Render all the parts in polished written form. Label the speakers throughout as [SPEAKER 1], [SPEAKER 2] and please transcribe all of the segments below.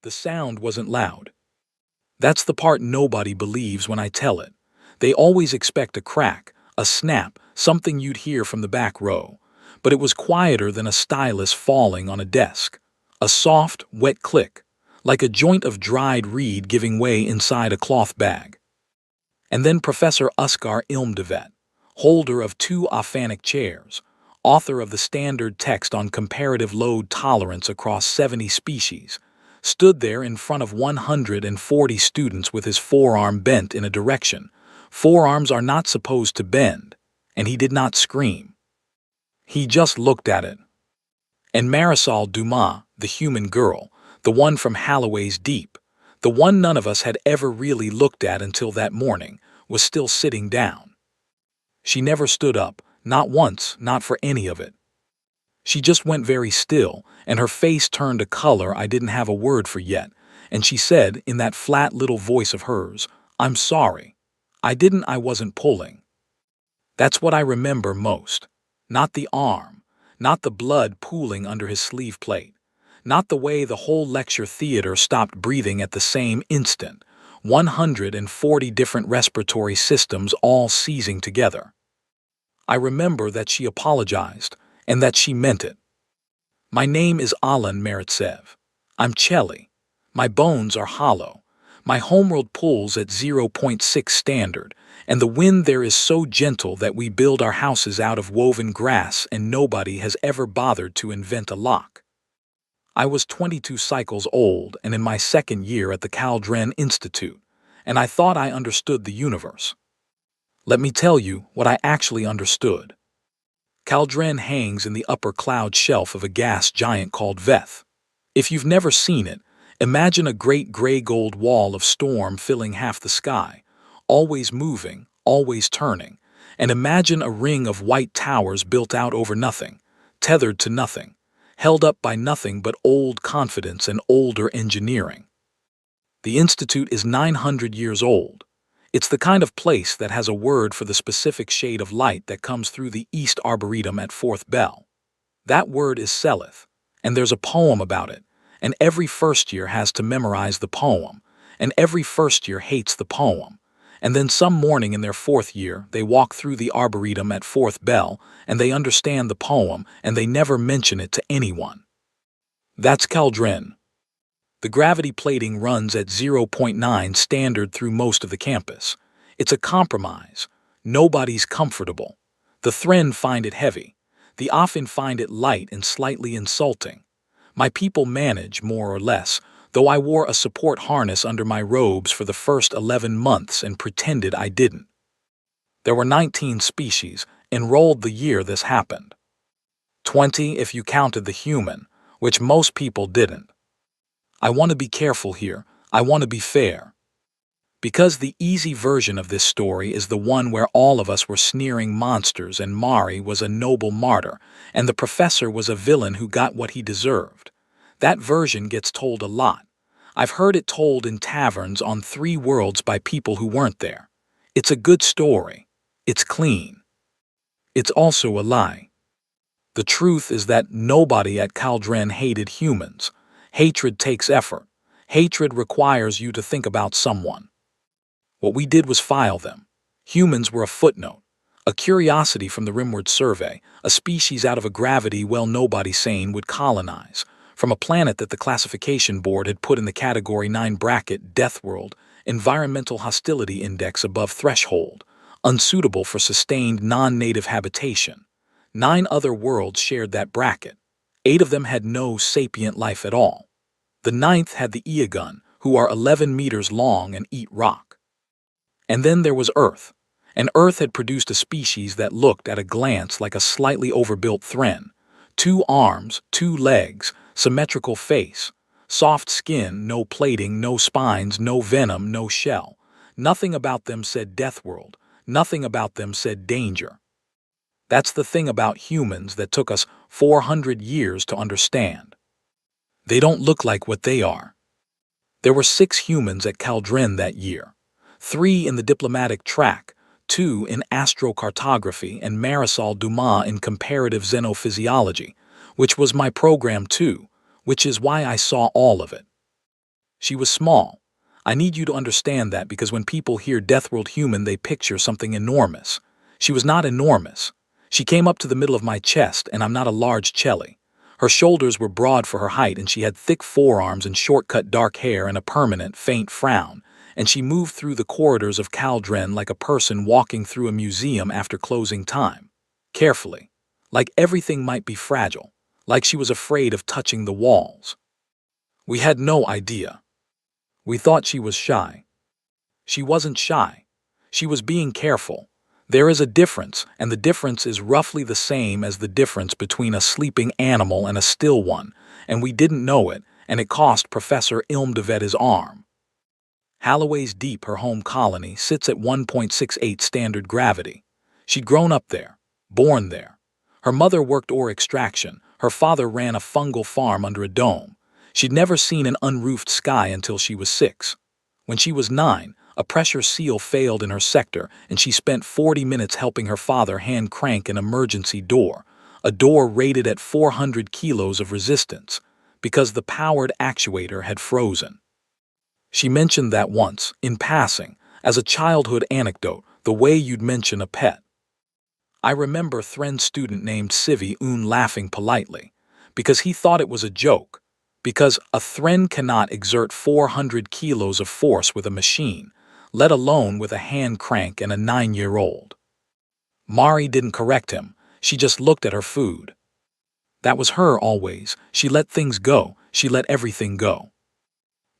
[SPEAKER 1] The sound wasn't loud. That's the part nobody believes when I tell it. They always expect a crack, a snap, something you'd hear from the back row. But it was quieter than a stylus falling on a desk. A soft, wet click, like a joint of dried reed giving way inside a cloth bag. And then Professor Uskar Ilmdevet, holder of 2 Aphanic chairs, author of the standard text on comparative load tolerance across 70 species, stood there in front of 140 students with his forearm bent in a direction. Forearms are not supposed to bend, and he did not scream. He just looked at it. And Marisol Dumas, the human girl, the one from Holloway's Deep, the one none of us had ever really looked at until that morning, was still sitting down. She never stood up, not once, not for any of it. She just went very still, and her face turned a color I didn't have a word for yet, and she said, in that flat little voice of hers, "I'm sorry. I wasn't pulling." That's what I remember most. Not the arm, not the blood pooling under his sleeve plate, not the way the whole lecture theater stopped breathing at the same instant, 140 different respiratory systems all seizing together. I remember that she apologized, and that she meant it. "My name is Alan Meritsev. I'm Chelly. My bones are hollow. My homeworld pulls at 0.6 standard, and the wind there is so gentle that we build our houses out of woven grass and nobody has ever bothered to invent a lock." I was 22 cycles old and in my 2nd year at the Caldren Institute, and I thought I understood the universe. Let me tell you what I actually understood. Caldren hangs in the upper cloud shelf of a gas giant called Veth. If you've never seen it, imagine a great gray-gold wall of storm filling half the sky, always moving, always turning, and imagine a ring of white towers built out over nothing, tethered to nothing, held up by nothing but old confidence and older engineering. The Institute is 900 years old. It's the kind of place that has a word for the specific shade of light that comes through the East Arboretum at 4th Bell. That word is Seleth, and there's a poem about it, and every first year has to memorize the poem, and every first year hates the poem, and then some morning in their 4th year they walk through the Arboretum at 4th Bell, and they understand the poem, and they never mention it to anyone. That's Caldren. The gravity plating runs at 0.9 standard through most of the campus. It's a compromise. Nobody's comfortable. The Thren find it heavy. The Afin find it light and slightly insulting. My people manage, more or less, though I wore a support harness under my robes for the first 11 months and pretended I didn't. There were 19 species, enrolled the year this happened. 20 if you counted the human, which most people didn't. I want to be careful here. I want to be fair. Because the easy version of this story is the one where all of us were sneering monsters and Mari was a noble martyr and the professor was a villain who got what he deserved. That version gets told a lot. I've heard it told in taverns on 3 worlds by people who weren't there. It's a good story. It's clean. It's also a lie. The truth is that nobody at Caldren hated humans. Hatred takes effort. Hatred requires you to think about someone. What we did was file them. Humans were a footnote, a curiosity from the Rimward survey, a species out of a gravity well nobody sane would colonize, from a planet that the classification board had put in the Category 9 bracket Deathworld, environmental hostility index above threshold, unsuitable for sustained non-native habitation. 9 other worlds shared that bracket. 8 of them had no sapient life at all. The 9th had the Eogun, who are 11 meters long and eat rock. And then there was Earth. And Earth had produced a species that looked at a glance like a slightly overbuilt Thren. 2 arms, 2 legs, symmetrical face, soft skin, no plating, no spines, no venom, no shell. Nothing about them said Deathworld. Nothing about them said danger. That's the thing about humans that took us 400 years to understand. They don't look like what they are. There were 6 humans at Caldren that year. 3 in the diplomatic track, 2 in astrocartography and Marisol Dumas in comparative xenophysiology, which was my program too, which is why I saw all of it. She was small. I need you to understand that because when people hear Deathworld human, they picture something enormous. She was not enormous. She came up to the middle of my chest, and I'm not a large Chelly. Her shoulders were broad for her height, and she had thick forearms and short-cut dark hair and a permanent, faint frown, and she moved through the corridors of Caldren like a person walking through a museum after closing time. Carefully, like everything might be fragile, like she was afraid of touching the walls. We had no idea. We thought she was shy. She wasn't shy. She was being careful. There is a difference, and the difference is roughly the same as the difference between a sleeping animal and a still one, and we didn't know it, and it cost Professor Ilmdevet his arm. Holloway's Deep, her home colony, sits at 1.68 standard gravity. She'd grown up there, born there. Her mother worked ore extraction. Her father ran a fungal farm under a dome. She'd never seen an unroofed sky until she was 6. When she was 9, a pressure seal failed in her sector, and she spent 40 minutes helping her father hand crank an emergency door, a door rated at 400 kilos of resistance, because the powered actuator had frozen. She mentioned that once, in passing, as a childhood anecdote, the way you'd mention a pet. I remember Thren's student named Civi Un laughing politely, because he thought it was a joke, because a Thren cannot exert 400 kilos of force with a machine, let alone with a hand crank and a 9-year-old. Mari didn't correct him, she just looked at her food. That was her always, she let things go, she let everything go.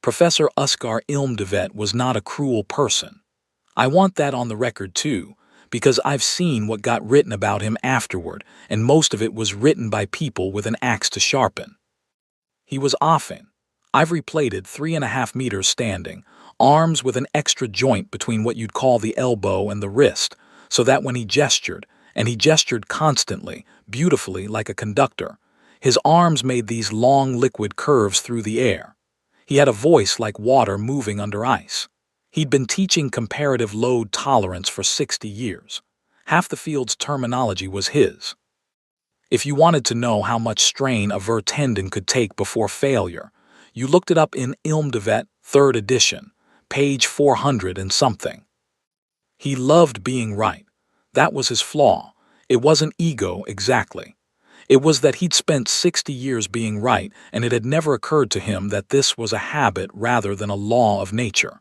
[SPEAKER 1] Professor Uskar Ilmdevet was not a cruel person. I want that on the record too, because I've seen what got written about him afterward, and most of it was written by people with an axe to sharpen. He was often. I've replayed 3.5 meters standing, arms with an extra joint between what you'd call the elbow and the wrist, so that when he gestured, and he gestured constantly, beautifully like a conductor, his arms made these long liquid curves through the air. He had a voice like water moving under ice. He'd been teaching comparative load tolerance for 60 years. Half the field's terminology was his. If you wanted to know how much strain a ver tendon could take before failure, you looked it up in Ilmdevet, 3rd edition, page 400 and something. He loved being right. That was his flaw. It wasn't ego exactly. It was that he'd spent 60 years being right, and it had never occurred to him that this was a habit rather than a law of nature.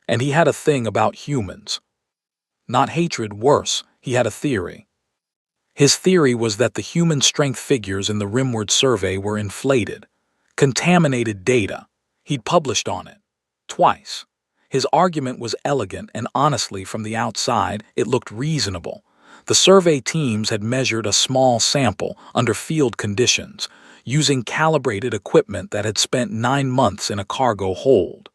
[SPEAKER 1] And he had a thing about humans. Not hatred, worse, he had a theory. His theory was that the human strength figures in the Rimward survey were inflated, contaminated data. He'd published on it. Twice. His argument was elegant, and honestly, from the outside, it looked reasonable. The survey teams had measured a small sample under field conditions, using calibrated equipment that had spent 9 months in a cargo hold.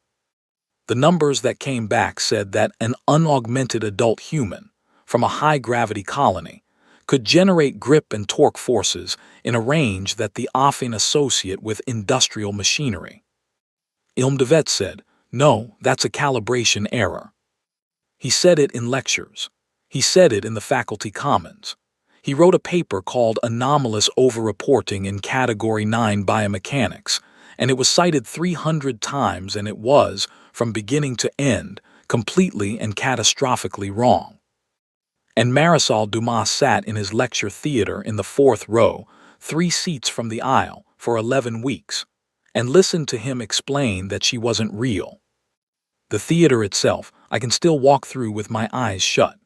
[SPEAKER 1] The numbers that came back said that an unaugmented adult human, from a high-gravity colony, could generate grip and torque forces in a range that the often associate with industrial machinery. Ilmdevet said, "No, that's a calibration error." He said it in lectures. He said it in the faculty commons. He wrote a paper called Anomalous Overreporting in Category 9 Biomechanics, and it was cited 300 times, and it was, from beginning to end, completely and catastrophically wrong. And Marisol Dumas sat in his lecture theater in the 4th row, 3 seats from the aisle, for 11 weeks, and listened to him explain that she wasn't real. The theater itself, I can still walk through with my eyes shut.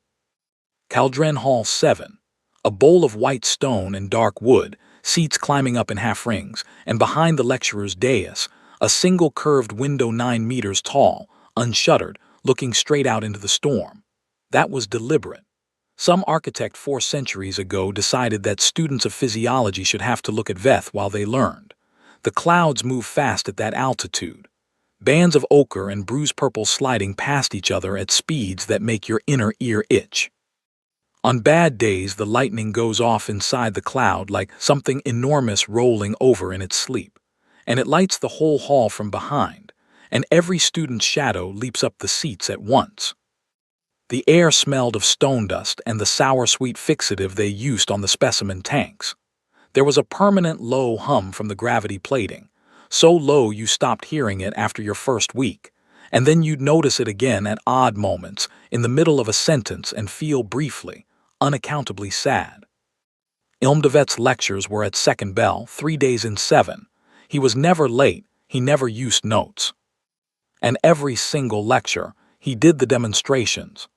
[SPEAKER 1] Caldren Hall 7, a bowl of white stone and dark wood, seats climbing up in half rings, and behind the lecturer's dais, a single curved window 9 meters tall, unshuttered, looking straight out into the storm. That was deliberate. Some architect 4 centuries ago decided that students of physiology should have to look at Veth while they learned. The clouds move fast at that altitude. Bands of ochre and bruise-purple sliding past each other at speeds that make your inner ear itch. On bad days, the lightning goes off inside the cloud like something enormous rolling over in its sleep, and it lights the whole hall from behind, and every student's shadow leaps up the seats at once. The air smelled of stone dust and the sour-sweet fixative they used on the specimen tanks. There was a permanent low hum from the gravity plating, so low you stopped hearing it after your first week, and then you'd notice it again at odd moments, in the middle of a sentence and feel briefly, unaccountably sad. Ilmdevet's lectures were at second bell, 3 days in 7. He was never late, he never used notes. And every single lecture, he did the demonstrations.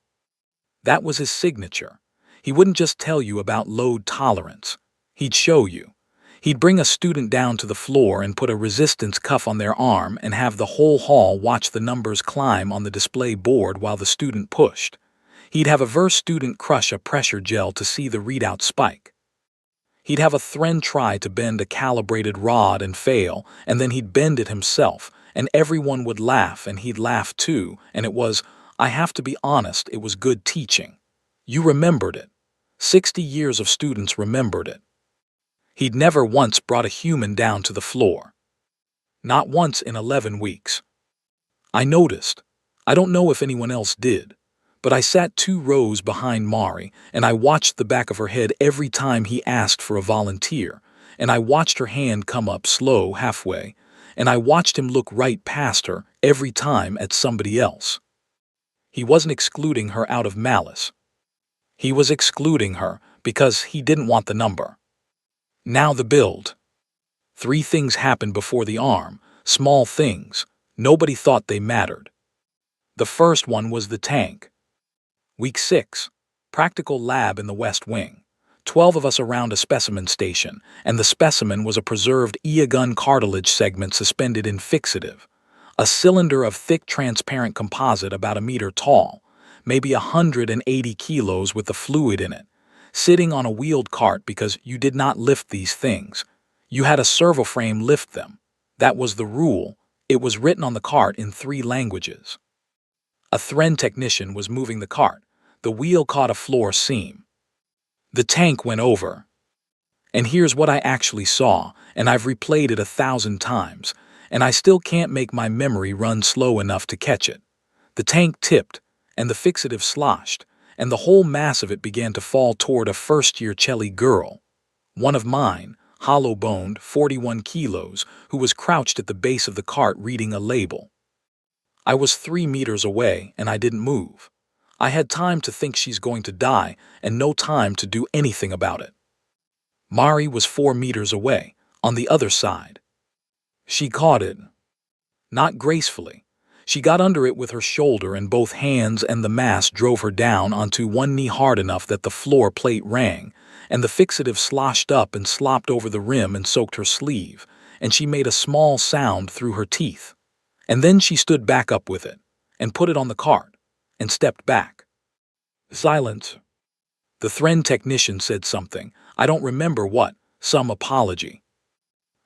[SPEAKER 1] That was his signature. He wouldn't just tell you about load tolerance. He'd show you. He'd bring a student down to the floor and put a resistance cuff on their arm and have the whole hall watch the numbers climb on the display board while the student pushed. He'd have a verse student crush a pressure gel to see the readout spike. He'd have a Thren try to bend a calibrated rod and fail, and then he'd bend it himself, and everyone would laugh and he'd laugh too, and it was, I have to be honest, it was good teaching. You remembered it. 60 years of students remembered it. He'd never once brought a human down to the floor. Not once in 11 weeks. I noticed. I don't know if anyone else did. But I sat 2 rows behind Mari, and I watched the back of her head every time he asked for a volunteer, and I watched her hand come up slow halfway, and I watched him look right past her every time at somebody else. He wasn't excluding her out of malice. He was excluding her because he didn't want the number. Now the build. 3 things happened before the arm, small things. Nobody thought they mattered. The first one was the tank. Week 6. Practical lab in the West Wing. 12 of us around a specimen station, and the specimen was a preserved eargun cartilage segment suspended in fixative. A cylinder of thick transparent composite about a meter tall, maybe 180 kilos with the fluid in it, sitting on a wheeled cart because you did not lift these things. You had a servoframe lift them. That was the rule. It was written on the cart in 3 languages. A Thren technician was moving the cart. The wheel caught a floor seam. The tank went over. And here's what I actually saw, and I've replayed it 1,000 times, and I still can't make my memory run slow enough to catch it. The tank tipped, and the fixative sloshed, and the whole mass of it began to fall toward a first-year Chelly girl. One of mine, hollow-boned, 41 kilos, who was crouched at the base of the cart reading a label. I was 3 meters away, and I didn't move. I had time to think she's going to die and no time to do anything about it. Mari was 4 meters away, on the other side. She caught it. Not gracefully. She got under it with her shoulder and both hands, and the mass drove her down onto one knee hard enough that the floor plate rang, and the fixative sloshed up and slopped over the rim and soaked her sleeve, and she made a small sound through her teeth. And then she stood back up with it, and put it on the cart, and stepped back. Silence. The Thren technician said something, I don't remember what, some apology.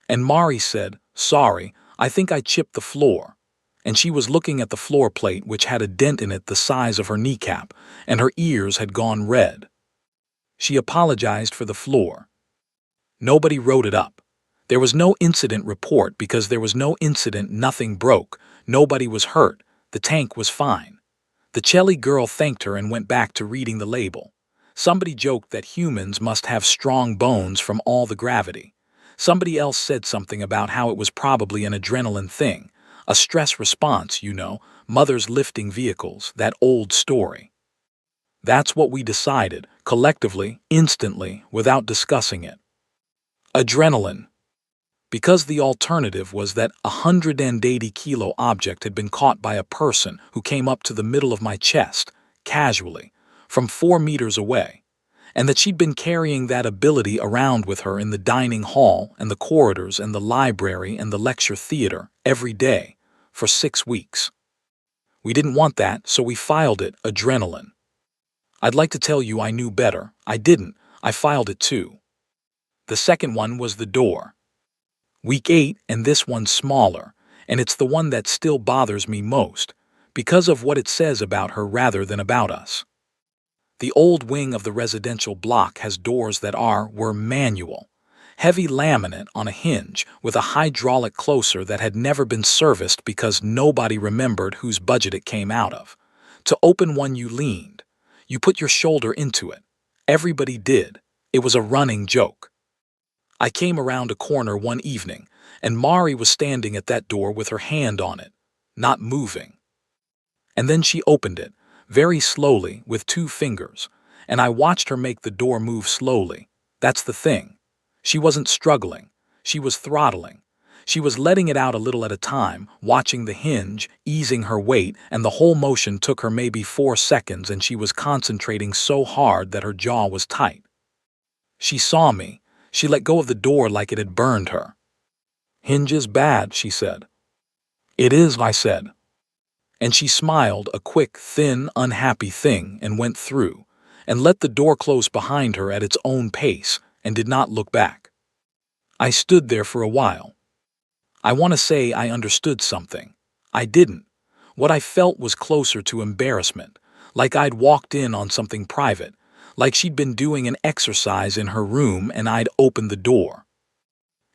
[SPEAKER 1] And Mari said, sorry, I think I chipped the floor. And she was looking at the floor plate, which had a dent in it the size of her kneecap, and her ears had gone red. She apologized for the floor. Nobody wrote it up. There was no incident report because there was no incident, nothing broke, nobody was hurt, the tank was fine. The Chelly girl thanked her and went back to reading the label. Somebody joked that humans must have strong bones from all the gravity. Somebody else said something about how it was probably an adrenaline thing, a stress response, you know, mothers lifting vehicles, that old story. That's what we decided, collectively, instantly, without discussing it. Adrenaline. Because the alternative was that a 180-kilo object had been caught by a person who came up to the middle of my chest, casually, from 4 meters away, and that she'd been carrying that ability around with her in the dining hall and the corridors and the library and the lecture theater every day for 6 weeks. We didn't want that, so we filed it, adrenaline. I'd like to tell you I knew better. I didn't. I filed it too. The second one was the door. Week 8, and this one's smaller, and it's the one that still bothers me most, because of what it says about her rather than about us. The old wing of the residential block has doors that were manual, heavy laminate on a hinge with a hydraulic closer that had never been serviced because nobody remembered whose budget it came out of. To open one you leaned. You put your shoulder into it. Everybody did. It was a running joke. I came around a corner one evening, and Mari was standing at that door with her hand on it, not moving. And then she opened it, very slowly, with 2 fingers, and I watched her make the door move slowly. That's the thing. She wasn't struggling. She was throttling. She was letting it out a little at a time, watching the hinge, easing her weight, and the whole motion took her maybe 4 seconds, and she was concentrating so hard that her jaw was tight. She saw me. She let go of the door like it had burned her. "Hinge is bad," she said. "It is," I said. And she smiled, a quick, thin, unhappy thing, and went through, and let the door close behind her at its own pace, and did not look back. I stood there for a while. I want to say I understood something. I didn't. What I felt was closer to embarrassment, like I'd walked in on something private, like she'd been doing an exercise in her room and I'd opened the door.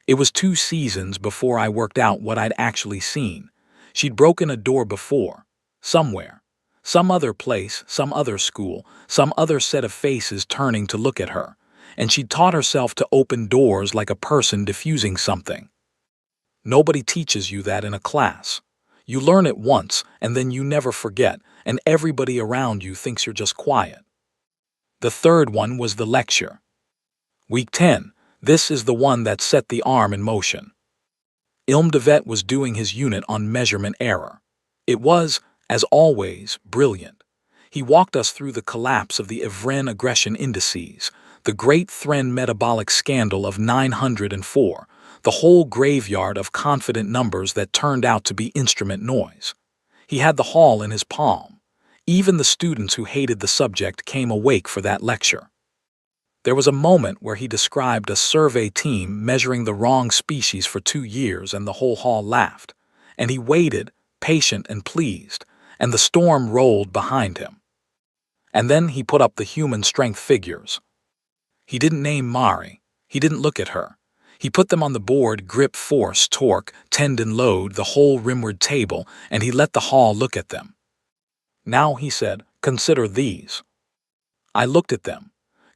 [SPEAKER 1] It was 2 seasons before I worked out what I'd actually seen. She'd broken a door before, somewhere, some other place, some other school, some other set of faces turning to look at her, and she'd taught herself to open doors like a person diffusing something. Nobody teaches you that in a class. You learn it once, and then you never forget, and everybody around you thinks you're just quiet. The third one was the lecture. Week 10, this is the one that set the arm in motion. Devet was doing his unit on measurement error. It was, as always, brilliant. He walked us through the collapse of the Evren aggression indices, the great Thren metabolic scandal of 904, the whole graveyard of confident numbers that turned out to be instrument noise. He had the hall in his palm. Even the students who hated the subject came awake for that lecture. There was a moment where he described a survey team measuring the wrong species for 2 years, and the whole hall laughed. And he waited, patient and pleased, and the storm rolled behind him. And then he put up the human strength figures. He didn't name Mari. He didn't look at her. He put them on the board: grip, force, torque, tendon load, the whole rimward table, and he let the hall look at them. "Now," he said, "consider these." I looked at them.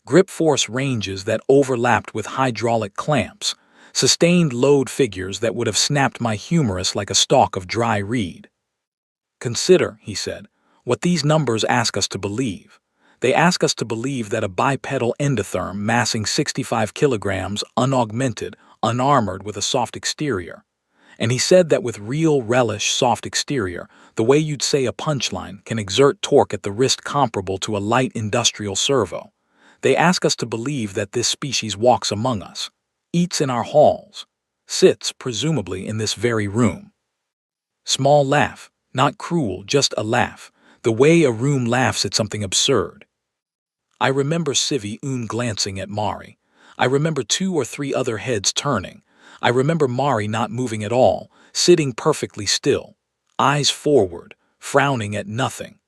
[SPEAKER 1] Grip force ranges that overlapped with hydraulic clamps, sustained load figures that would have snapped my humerus like a stalk of dry reed. "Consider," he said, "what these numbers ask us to believe. They ask us to believe that a bipedal endotherm massing 65 kilograms, unaugmented, unarmored with a soft exterior." And he said that with real relish soft exterior, the way you'd say a punchline, can exert torque at the wrist comparable to a light industrial servo. They ask us to believe that this species walks among us, eats in our halls, sits, presumably, in this very room. Small laugh, not cruel, just a laugh, the way a room laughs at something absurd. I remember Civi glancing at Mari. I remember 2 or 3 other heads turning. I remember Mari not moving at all, sitting perfectly still, eyes forward, frowning at nothing.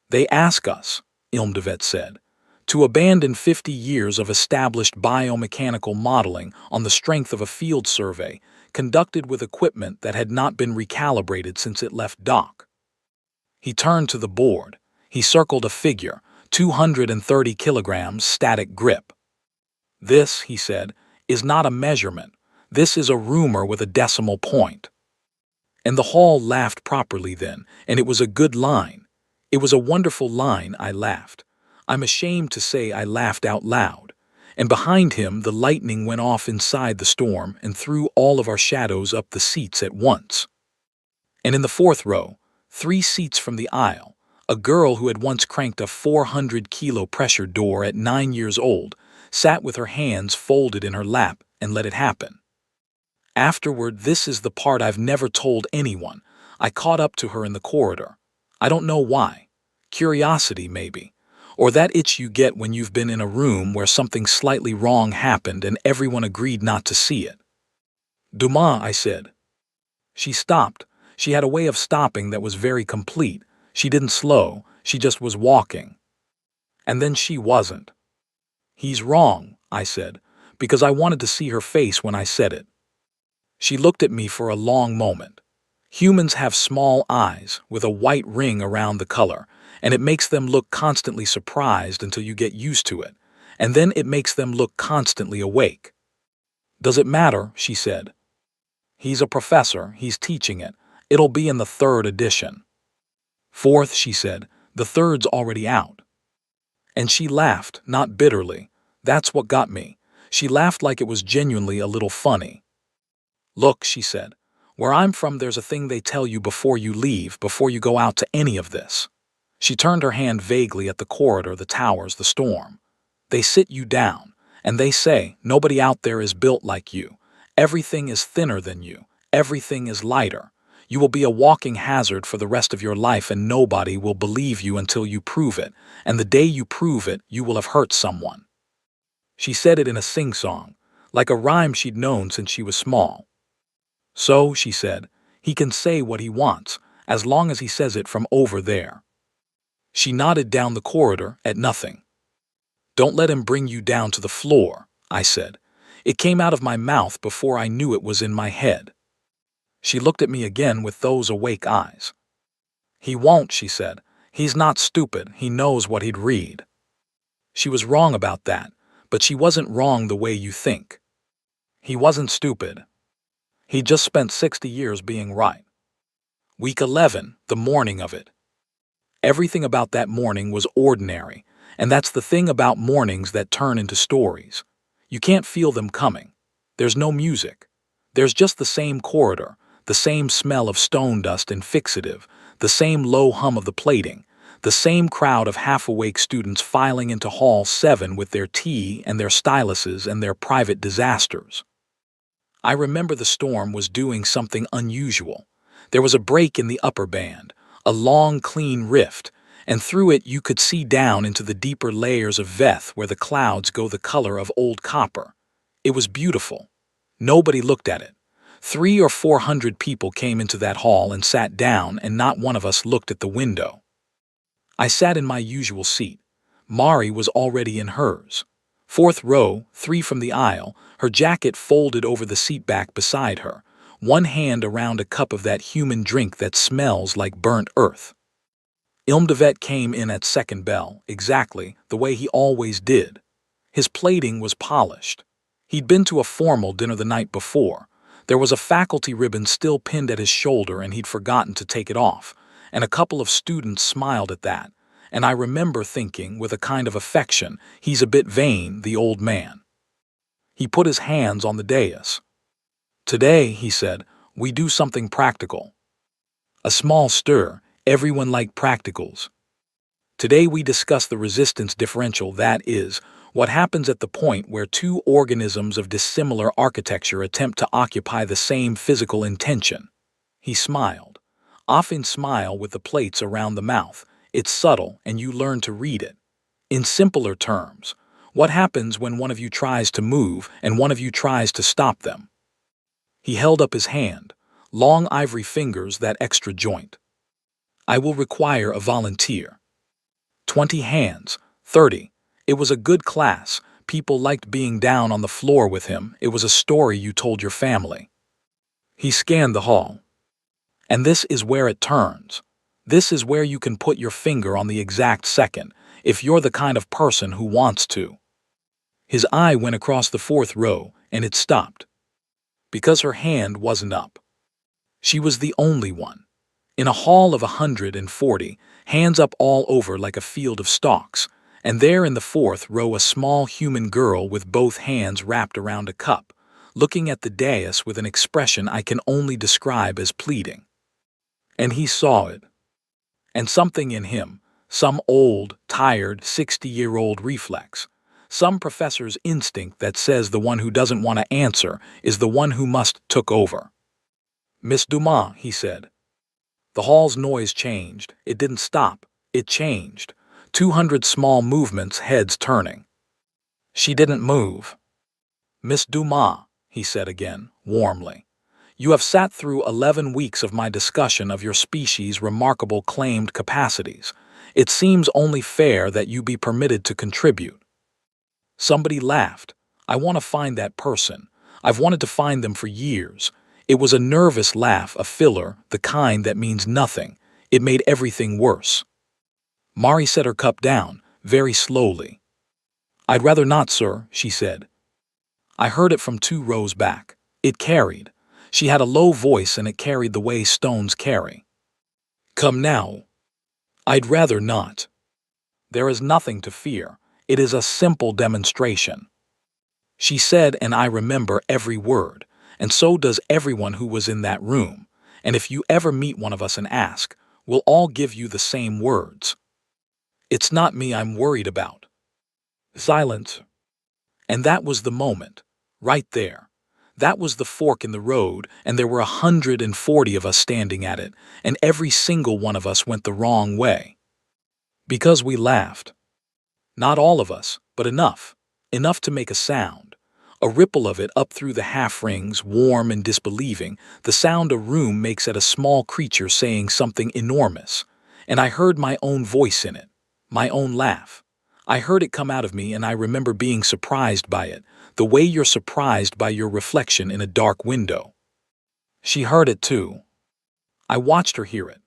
[SPEAKER 1] "They ask us," Devet said, "to abandon 50 years of established biomechanical modeling on the strength of a field survey conducted with equipment that had not been recalibrated since it left dock." He turned to the board. He circled a figure, 230 kilograms static grip. "This," he said, "is not a measurement. This is a rumor with a decimal point." And the hall laughed properly then, and it was a good line. It was a wonderful line. I laughed. I'm ashamed to say I laughed out loud. And behind him the lightning went off inside the storm and threw all of our shadows up the seats at once. And in the 4th row, 3 seats from the aisle, a girl who had once cranked a 400-kilo pressure door at 9 years old sat with her hands folded in her lap and let it happen. Afterward, this is the part I've never told anyone, I caught up to her in the corridor. I don't know why. Curiosity, maybe. Or that itch you get when you've been in a room where something slightly wrong happened and everyone agreed not to see it. "Dumas," I said. She stopped. She had a way of stopping that was very complete. She didn't slow, she just was walking. And then she wasn't. "He's wrong," I said, because I wanted to see her face when I said it. She looked at me for a long moment. Humans have small eyes with a white ring around the color, and it makes them look constantly surprised until you get used to it, and then it makes them look constantly awake. "Does it matter?" she said. He's a professor, he's teaching it. It'll be in the third edition. Fourth, she said, the third's already out. And she laughed, not bitterly. That's what got me. She laughed like it was genuinely a little funny. Look, she said, where I'm from there's a thing they tell you before you leave, before you go out to any of this. She turned her hand vaguely at the corridor, the towers, the storm. They sit you down, and they say, nobody out there is built like you. Everything is thinner than you. Everything is lighter. You will be a walking hazard for the rest of your life, and nobody will believe you until you prove it, and the day you prove it, you will have hurt someone. She said it in a sing-song, like a rhyme she'd known since she was small. So, she said, he can say what he wants, as long as he says it from over there. She nodded down the corridor at nothing. Don't let him bring you down to the floor, I said. It came out of my mouth before I knew it was in my head. She looked at me again with those awake eyes. He won't, she said. He's not stupid, he knows what he'd read. She was wrong about that, but she wasn't wrong the way you think. He wasn't stupid. He just spent 60 years being right. Week 11, the morning of it. Everything about that morning was ordinary, and that's the thing about mornings that turn into stories. You can't feel them coming. There's no music. There's just the same corridor, the same smell of stone dust and fixative, the same low hum of the plating, the same crowd of half-awake students filing into Hall 7 with their tea and their styluses and their private disasters. I remember the storm was doing something unusual. There was a break in the upper band, a long, clean rift, and through it you could see down into the deeper layers of Veth where the clouds go the color of old copper. It was beautiful. Nobody looked at it. 300 or 400 people came into that hall and sat down, and not one of us looked at the window. I sat in my usual seat. Mari was already in hers. Fourth row, 3 from the aisle, her jacket folded over the seat back beside her, one hand around a cup of that human drink that smells like burnt earth. Ilmdevet came in at second bell, exactly the way he always did. His plating was polished. He'd been to a formal dinner the night before. There was a faculty ribbon still pinned at his shoulder, and he'd forgotten to take it off, and a couple of students smiled at that, and I remember thinking, with a kind of affection, he's a bit vain, the old man. He put his hands on the dais. Today, he said, we do something practical. A small stir, everyone liked practicals. Today we discuss the resistance differential, that is, what happens at the point where two organisms of dissimilar architecture attempt to occupy the same physical intention. He smiled. Often smile with the plates around the mouth. It's subtle, and you learn to read it. In simpler terms, what happens when one of you tries to move and one of you tries to stop them? He held up his hand, long ivory fingers, that extra joint. I will require a volunteer. 20 hands, 30. It was a good class. People liked being down on the floor with him. It was a story you told your family. He scanned the hall. And this is where it turns. This is where you can put your finger on the exact second, if you're the kind of person who wants to. His eye went across the fourth row, and it stopped. Because her hand wasn't up. She was the only one. In a hall of 140, hands up all over like a field of stalks, and there in the fourth row a small human girl with both hands wrapped around a cup, looking at the dais with an expression I can only describe as pleading. And he saw it. And something in him, some old, tired, 60-year-old reflex, some professor's instinct that says the one who doesn't want to answer is the one who must took over. Miss Dumas, he said. The hall's noise changed. It didn't stop. It changed. 200 small movements, heads turning. She didn't move. Miss Dumas, he said again, warmly. You have sat through 11 weeks of my discussion of your species' remarkable claimed capacities. It seems only fair that you be permitted to contribute. Somebody laughed. I want to find that person. I've wanted to find them for years. It was a nervous laugh, a filler, the kind that means nothing. It made everything worse. Mari set her cup down, very slowly. I'd rather not, sir, she said. I heard it from 2 rows back. It carried. She had a low voice and it carried the way stones carry. "Come now." "I'd rather not. There is nothing to fear. It is a simple demonstration," she said, and I remember every word, and so does everyone who was in that room. And if you ever meet one of us and ask, we'll all give you the same words. "It's not me I'm worried about." Silence. And that was the moment. Right there. That was the fork in the road, and there were 140 of us standing at it, and every single one of us went the wrong way. Because we laughed. Not all of us, but enough. Enough to make a sound. A ripple of it up through the half-rings, warm and disbelieving, the sound a room makes at a small creature saying something enormous. And I heard my own voice in it. My own laugh. I heard it come out of me, and I remember being surprised by it, the way you're surprised by your reflection in a dark window. She heard it too. I watched her hear it.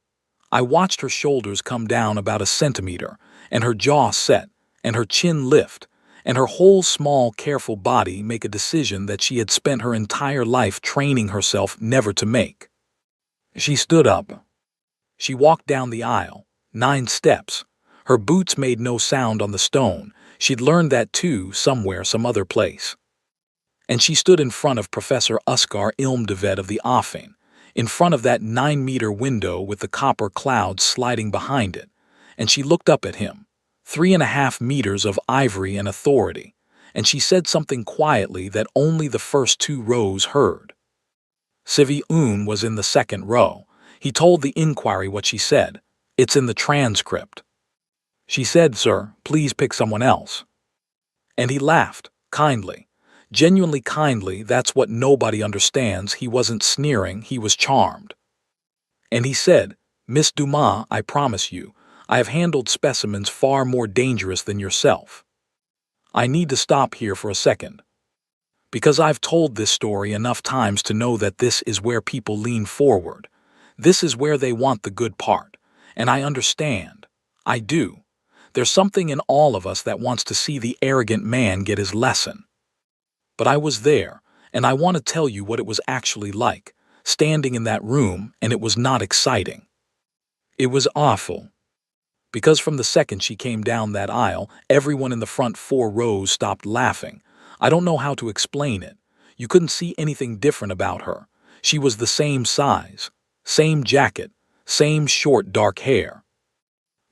[SPEAKER 1] I watched her shoulders come down about a centimeter, and her jaw set, and her chin lift, and her whole small, careful body make a decision that she had spent her entire life training herself never to make. She stood up. She walked down the aisle, 9 steps. Her boots made no sound on the stone. She'd learned that too, somewhere, some other place. And she stood in front of Professor Uskar Ilmdevet of the offing, in front of that 9-meter window with the copper clouds sliding behind it, and she looked up at him, 3.5 meters of ivory and authority, and she said something quietly that only the first 2 rows heard. Sivi Un was in the 2nd row. He told the inquiry what she said. "It's in the transcript." She said, "Sir, please pick someone else." And he laughed, kindly. Genuinely kindly. That's what nobody understands. He wasn't sneering, he was charmed. And he said, "Miss Dumas, I promise you, I have handled specimens far more dangerous than yourself. I need to stop here for a second. Because I've told this story enough times to know that this is where people lean forward. This is where they want the good part. And I understand. I do. There's something in all of us that wants to see the arrogant man get his lesson. But I was there, and I want to tell you what it was actually like, standing in that room, and it was not exciting. It was awful. Because from the second she came down that aisle, everyone in the front 4 rows stopped laughing. I don't know how to explain it. You couldn't see anything different about her. She was the same size, same jacket, same short dark hair.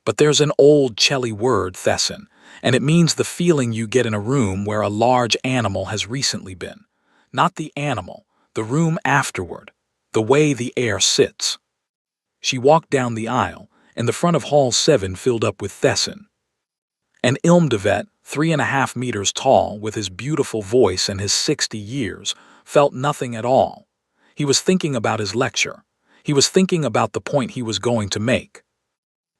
[SPEAKER 1] But there's an old Cheli word, Thesson, and it means the feeling you get in a room where a large animal has recently been. Not the animal, the room afterward, the way the air sits. She walked down the aisle, and the front of Hall 7 filled up with Thesson. And Ilmdevet, 3.5 meters tall, with his beautiful voice and his 60 years, felt nothing at all. He was thinking about his lecture. He was thinking about the point he was going to make.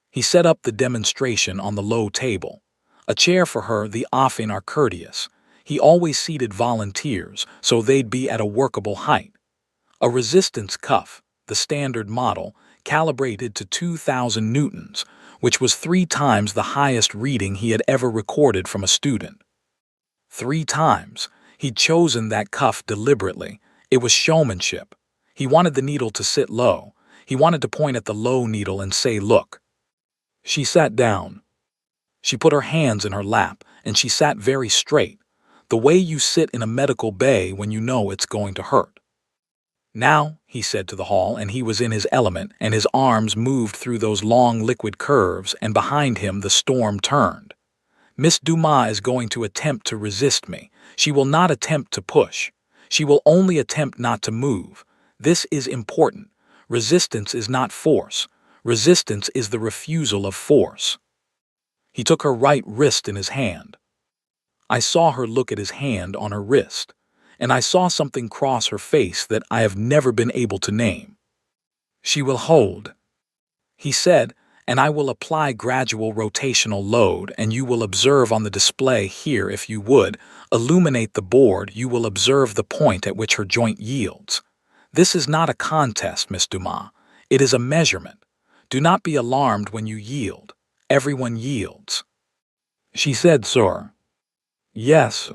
[SPEAKER 1] He set up the demonstration on the low table. A chair for her, the offing are courteous. He always seated volunteers, so they'd be at a workable height. A resistance cuff, the standard model, calibrated to 2,000 newtons, which was 3 times the highest reading he had ever recorded from a student. 3 times. He'd chosen that cuff deliberately. It was showmanship. He wanted the needle to sit low. He wanted to point at the low needle and say, "Look." She sat down. She put her hands in her lap, and she sat very straight, the way you sit in a medical bay when you know it's going to hurt. "Now," he said to the hall, and he was in his element, and his arms moved through those long liquid curves, and behind him the storm turned. "Miss Dumas is going to attempt to resist me. She will not attempt to push. She will only attempt not to move. This is important. Resistance is not force. Resistance is the refusal of force." He took her right wrist in his hand. I saw her look at his hand on her wrist, and I saw something cross her face that I have never been able to name. "She will hold," he said, "and I will apply gradual rotational load, and you will observe on the display here, if you would illuminate the board, you will observe the point at which her joint yields. This is not a contest, Miss Dumas. It is a measurement. Do not be alarmed when you yield. Everyone yields." She said, "Sir." "Yes."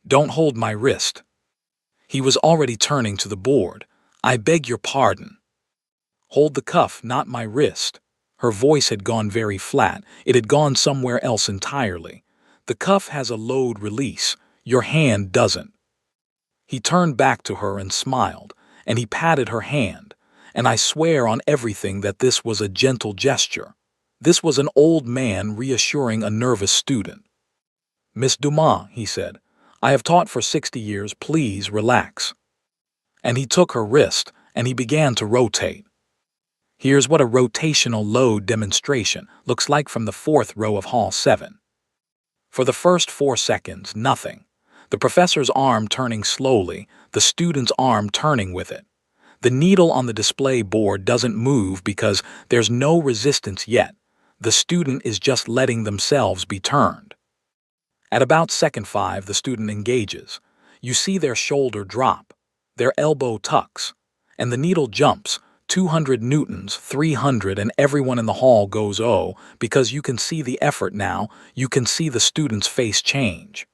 [SPEAKER 1] "Don't hold my wrist." He was already turning to the board. I beg your pardon. Hold the cuff, not my wrist. Her voice had gone very flat. It had gone somewhere else entirely. The cuff has a load release. Your hand doesn't. He turned back to her and smiled, and he patted her hand, and I swear on everything that this was a gentle gesture. This was an old man reassuring a nervous student. Miss Dumas, he said, I have taught for 60 years, please relax. And he took her wrist, and he began to rotate. Here's what a rotational load demonstration looks like from the 4th row of Hall 7. For the first 4 seconds, nothing. The professor's arm turning slowly, the student's arm turning with it. The needle on the display board doesn't move because there's no resistance yet. The student is just letting themselves be turned. At about second 5, the student engages. You see their shoulder drop, their elbow tucks, and the needle jumps, 200 newtons, 300, and everyone in the hall goes, oh, because you can see the effort now, you can see the student's face change.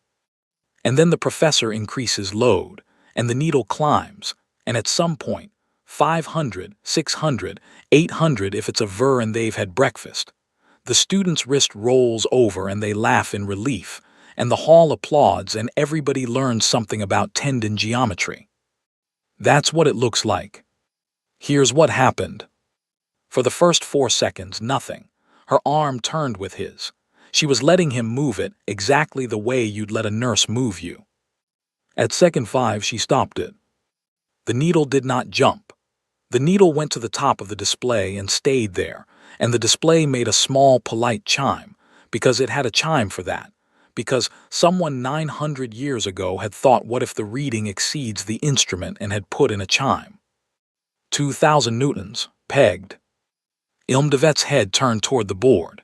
[SPEAKER 1] And then the professor increases load, and the needle climbs, and at some point, 500, 600, 800 if it's a ver and they've had breakfast. The student's wrist rolls over and they laugh in relief, and the hall applauds and everybody learns something about tendon geometry. That's what it looks like. Here's what happened. For the first 4 seconds, nothing. Her arm turned with his. She was letting him move it exactly the way you'd let a nurse move you. At second 5, she stopped it. The needle did not jump. The needle went to the top of the display and stayed there, and the display made a small, polite chime, because it had a chime for that, because someone 900 years ago had thought, what if the reading exceeds the instrument, and had put in a chime. 2,000 newtons, pegged. Ilmdevet's head turned toward the board.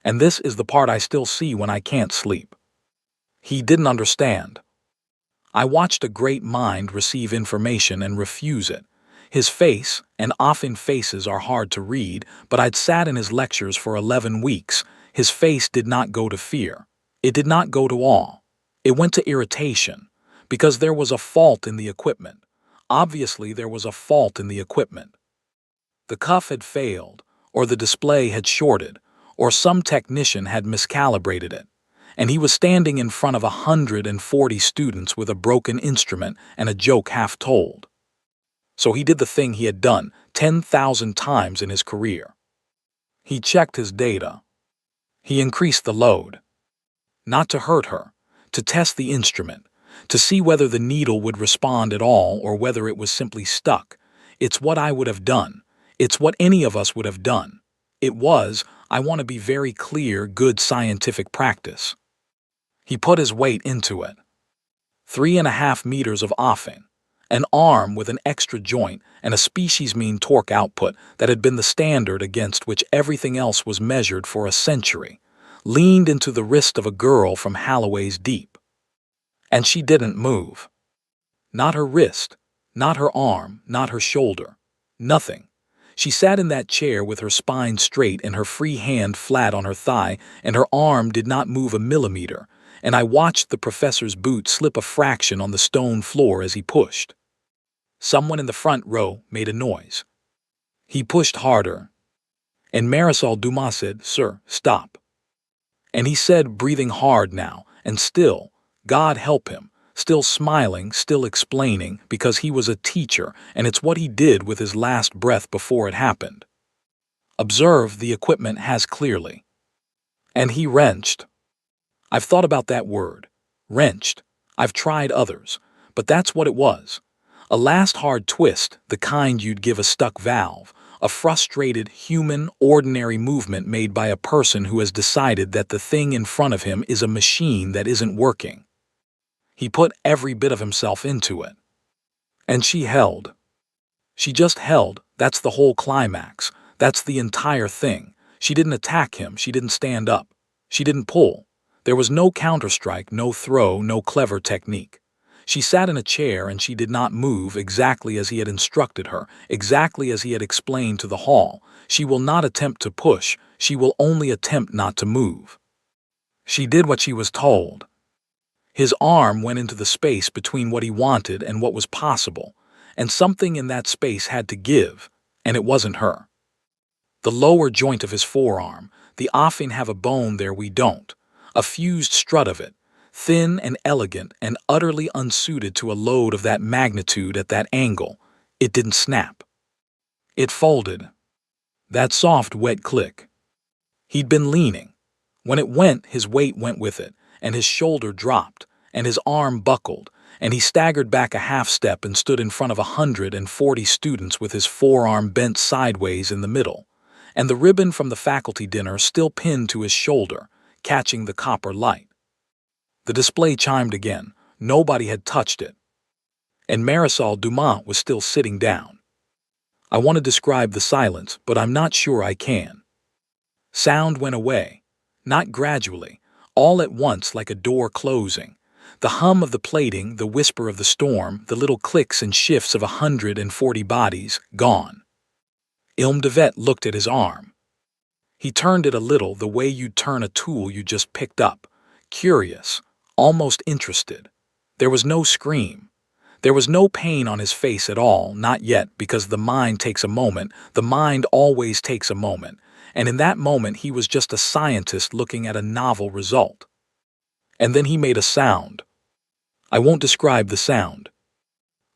[SPEAKER 1] And this is the part I still see when I can't sleep. He didn't understand. I watched a great mind receive information and refuse it. His face, and often faces are hard to read, but I'd sat in his lectures for 11 weeks. His face did not go to fear. It did not go to awe. It went to irritation, because there was a fault in the equipment. Obviously, there was a fault in the equipment. The cuff had failed, or the display had shorted, or some technician had miscalibrated it, and he was standing in front of 140 students with a broken instrument and a joke half told. So he did the thing he had done 10,000 times in his career. He checked his data. He increased the load. Not to hurt her, to test the instrument, to see whether the needle would respond at all or whether it was simply stuck. It's what I would have done. It's what any of us would have done. It was, I want to be very clear, good scientific practice. He put his weight into it. 3.5 meters of offing, an arm with an extra joint and a species mean torque output that had been the standard against which everything else was measured for a century, leaned into the wrist of a girl from Holloway's Deep. And she didn't move. Not her wrist, not her arm, not her shoulder. Nothing. She sat in that chair with her spine straight and her free hand flat on her thigh, and her arm did not move a millimeter, and I watched the professor's boot slip a fraction on the stone floor as he pushed. Someone in the front row made a noise. He pushed harder, and Marisol Dumas said, "Sir, stop." And he said, breathing hard now, and still, God help him, still smiling, still explaining, because he was a teacher, and it's what he did with his last breath before it happened. Observe, the equipment has clearly. And he wrenched. I've thought about that word. Wrenched. I've tried others, but that's what it was. A last hard twist, the kind you'd give a stuck valve, a frustrated, human, ordinary movement made by a person who has decided that the thing in front of him is a machine that isn't working. He put every bit of himself into it. And she held. She just held. That's the whole climax. That's the entire thing. She didn't attack him. She didn't stand up. She didn't pull. There was no counterstrike, no throw, no clever technique. She sat in a chair and she did not move exactly as he had instructed her, exactly as he had explained to the hall. She will not attempt to push. She will only attempt not to move. She did what she was told. His arm went into the space between what he wanted and what was possible, and something in that space had to give, and it wasn't her. The lower joint of his forearm, the offing have a bone there we don't, a fused strut of it, thin and elegant and utterly unsuited to a load of that magnitude at that angle. It didn't snap. It folded. That soft, wet click. He'd been leaning. When it went, his weight went with it, and his shoulder dropped, and his arm buckled, and he staggered back a half step and stood in front of 140 students with his forearm bent sideways in the middle, and the ribbon from the faculty dinner still pinned to his shoulder, catching the copper light. The display chimed again. Nobody had touched it. And Marisol Dumont was still sitting down. I want to describe the silence, but I'm not sure I can. Sound went away, not gradually, all at once like a door closing. The hum of the plating, the whisper of the storm, the little clicks and shifts of 140 bodies, gone. Ilm de Vet looked at his arm. He turned it a little the way you'd turn a tool you just picked up, curious, almost interested. There was no scream. There was no pain on his face at all, not yet, because the mind takes a moment, the mind always takes a moment, and in that moment he was just a scientist looking at a novel result. And then he made a sound. I won't describe the sound.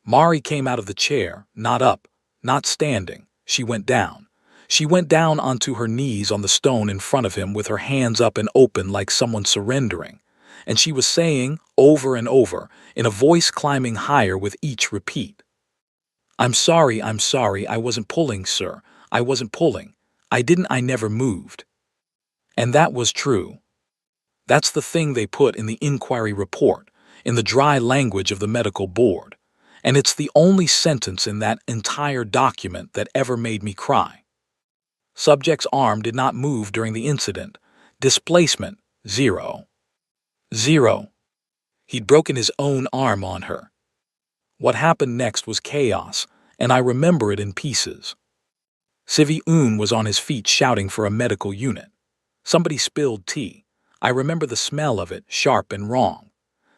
[SPEAKER 1] Mari came out of the chair, not up, not standing. She went down. She went down onto her knees on the stone in front of him with her hands up and open like someone surrendering. And she was saying, over and over, in a voice climbing higher with each repeat, I'm sorry, I wasn't pulling, sir. I wasn't pulling. I never moved. And that was true. That's the thing they put in the inquiry report, in the dry language of the medical board. And it's the only sentence in that entire document that ever made me cry. Subject's arm did not move during the incident. Displacement, 0. 0. He'd broken his own arm on her. What happened next was chaos, and I remember it in pieces. Sivi Un was on his feet shouting for a medical unit. Somebody spilled tea. I remember the smell of it, sharp and wrong.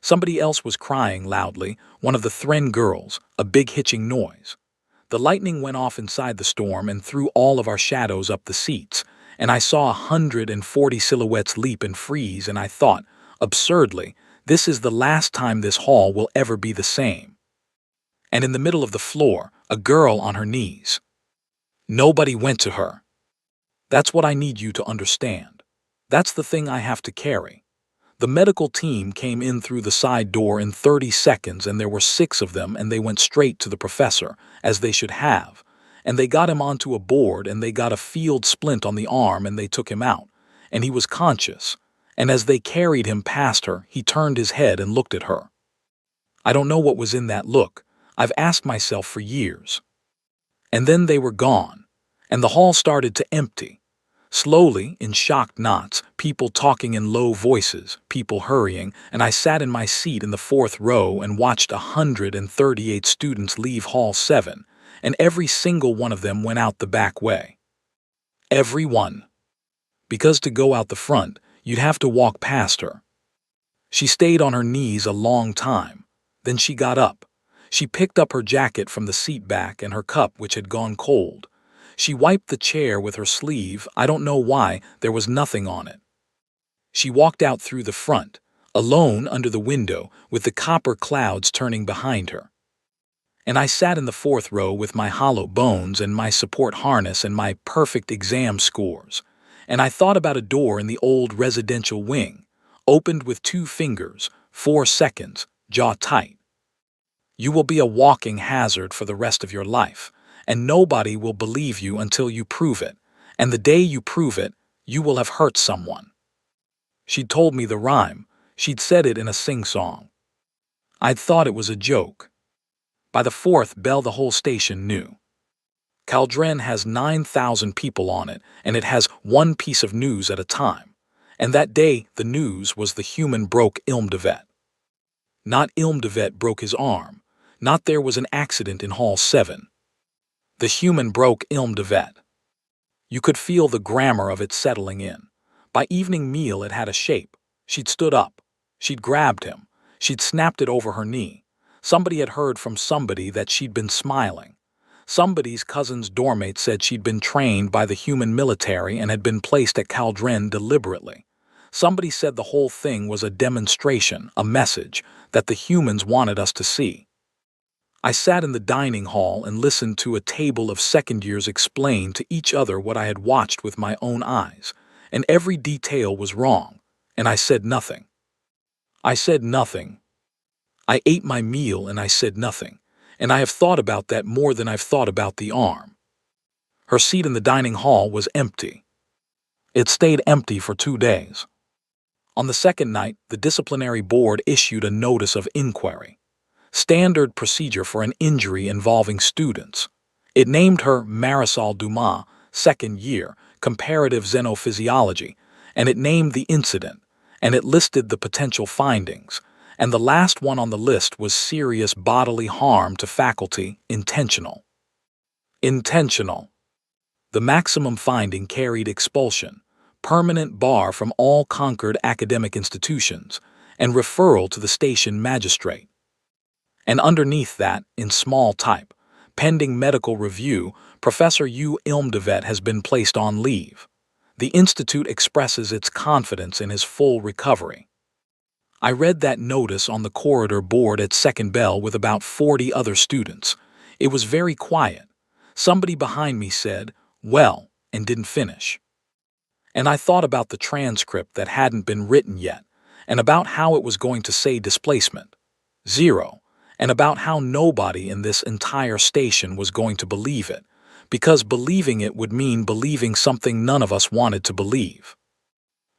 [SPEAKER 1] Somebody else was crying loudly, one of the Thren girls, a big hitching noise. The lightning went off inside the storm and threw all of our shadows up the seats, and I saw 140 silhouettes leap and freeze, and I thought, absurdly, this is the last time this hall will ever be the same. And in the middle of the floor, a girl on her knees. Nobody went to her. That's what I need you to understand. That's the thing I have to carry. The medical team came in through the side door in 30 seconds, and there were 6 of them, and they went straight to the professor, as they should have. And they got him onto a board, and they got a field splint on the arm, and they took him out. And he was conscious. And as they carried him past her, he turned his head and looked at her. I don't know what was in that look. I've asked myself for years. And then they were gone, and the hall started to empty. Slowly, in shocked knots, people talking in low voices, people hurrying, and I sat in my seat in the 4th row and watched 138 students leave Hall 7, and every single one of them went out the back way. Every one. Because to go out the front, you'd have to walk past her. She stayed on her knees a long time. Then she got up. She picked up her jacket from the seat back and her cup, which had gone cold. She wiped the chair with her sleeve. I don't know why, there was nothing on it. She walked out through the front, alone under the window, with the copper clouds turning behind her. And I sat in the 4th row with my hollow bones and my support harness and my perfect exam scores. And I thought about a door in the old residential wing, opened with 2 fingers, 4 seconds, jaw tight. You will be a walking hazard for the rest of your life, and nobody will believe you until you prove it, and the day you prove it, you will have hurt someone. She'd told me the rhyme. She'd said it in a sing-song. I'd thought it was a joke. By the 4th bell the whole station knew. Caldren has 9,000 people on it, and it has one piece of news at a time. And that day, the news was the human broke Ilm de Vet. Not Ilm de Vet broke his arm. Not there was an accident in Hall 7. The human broke Ilm de Vet. You could feel the grammar of it settling in. By evening meal it had a shape. She'd stood up. She'd grabbed him. She'd snapped it over her knee. Somebody had heard from somebody that she'd been smiling. Somebody's cousin's doormate said she'd been trained by the human military and had been placed at Caldren deliberately. Somebody said the whole thing was a demonstration, a message, that the humans wanted us to see. I sat in the dining hall and listened to a table of second years explain to each other what I had watched with my own eyes, and every detail was wrong, and I said nothing. I said nothing. I ate my meal and I said nothing, and I have thought about that more than I've thought about the arm. Her seat in the dining hall was empty. It stayed empty for 2 days. On the second night, the disciplinary board issued a notice of inquiry. Standard procedure for an injury involving students. It named her Marisol Dumas, second year, comparative xenophysiology, and it named the incident, and it listed the potential findings, and the last one on the list was serious bodily harm to faculty, intentional. Intentional. The maximum finding carried expulsion, permanent bar from all Concord academic institutions, and referral to the station magistrate. And underneath that, in small type, pending medical review, Professor U. Ilmdevet has been placed on leave. The institute expresses its confidence in his full recovery. I read that notice on the corridor board at second bell with about 40 other students. It was very quiet. Somebody behind me said, "Well," and didn't finish. And I thought about the transcript that hadn't been written yet, and about how it was going to say displacement, 0, and about how nobody in this entire station was going to believe it, because believing it would mean believing something none of us wanted to believe.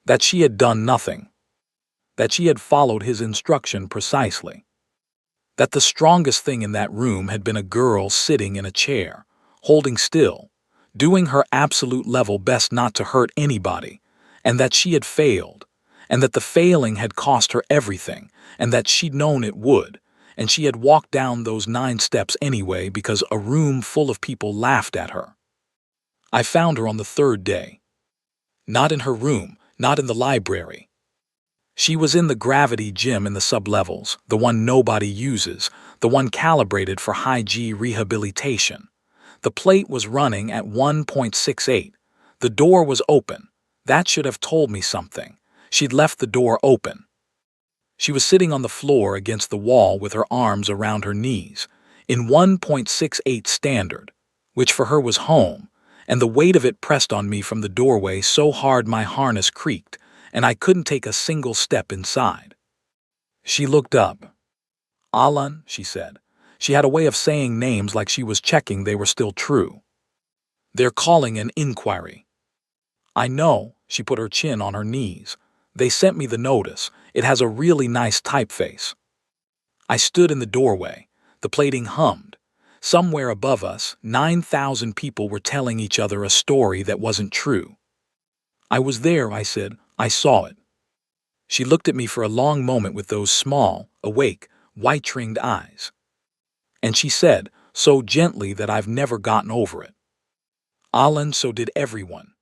[SPEAKER 1] That she had done nothing. That she had followed his instruction precisely. That the strongest thing in that room had been a girl sitting in a chair, holding still, doing her absolute level best not to hurt anybody, and that she had failed, and that the failing had cost her everything, and that she'd known it would, and she had walked down those 9 steps anyway because a room full of people laughed at her. I found her on the 3rd day. Not in her room, not in the library. She was in the gravity gym in the sublevels, the one nobody uses, the one calibrated for high-G rehabilitation. The plate was running at 1.68. The door was open. That should have told me something. She'd left the door open. She was sitting on the floor against the wall with her arms around her knees, in 1.68 standard, which for her was home, and the weight of it pressed on me from the doorway so hard my harness creaked, and I couldn't take a single step inside. She looked up. "Alan," she said. She had a way of saying names like she was checking they were still true. "They're calling an inquiry." "I know," she put her chin on her knees. "They sent me the notice. It has a really nice typeface." I stood in the doorway. The plating hummed. Somewhere above us, 9,000 people were telling each other a story that wasn't true. "I was there," I said. "I saw it." She looked at me for a long moment with those small, awake, white-ringed eyes. And she said, so gently that I've never gotten over it, "Alan, so did everyone.